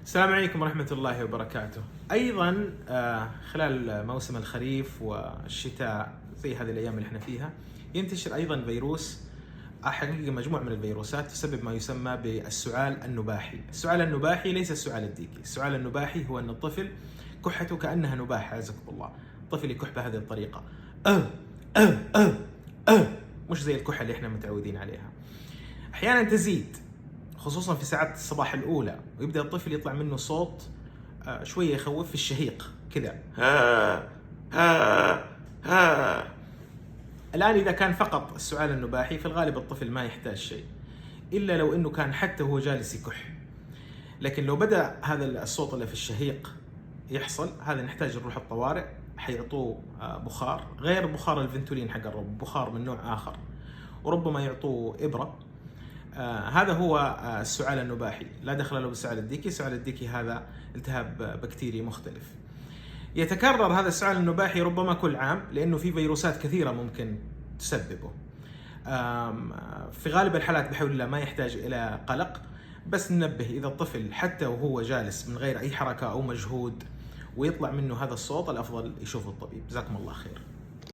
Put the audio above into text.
السلام عليكم ورحمة الله وبركاته. أيضا خلال موسم الخريف والشتاء زي هذه الأيام اللي احنا فيها ينتشر أيضا فيروس، حقيقة مجموعة من الفيروسات تسبب ما يسمى بالسعال النباحي. السعال النباحي ليس السعال الديكي، السعال النباحي هو أن الطفل كحته كأنها نباح، عزكم الله. الطفل يكح بهذه الطريقة مش زي الكحة اللي احنا متعودين عليها. أحيانا تزيد خصوصا في ساعات الصباح الأولى، ويبدأ الطفل يطلع منه صوت شوية يخوف في الشهيق كذا. الآن إذا كان فقط السعال النباحي في الغالب الطفل ما يحتاج شيء، إلا لو إنه كان حتى هو جالس يكح. لكن لو بدأ هذا الصوت اللي في الشهيق يحصل، هذا نحتاج نروح الطوارئ. حيعطوه بخار غير بخار الفنتولين حق الرب، بخار من نوع آخر، وربما يعطوه إبرة. هذا هو السعال النباحي، لا دخل له بالسعال الديكي. السعال الديكي هذا التهاب بكتيري مختلف. يتكرر هذا السعال النباحي ربما كل عام، لأنه في فيروسات كثيرة ممكن تسببه. في غالب الحالات بحول الله ما يحتاج إلى قلق، بس ننبه إذا الطفل حتى وهو جالس من غير أي حركة أو مجهود ويطلع منه هذا الصوت، الأفضل يشوف الطبيب. جزاكم الله خير.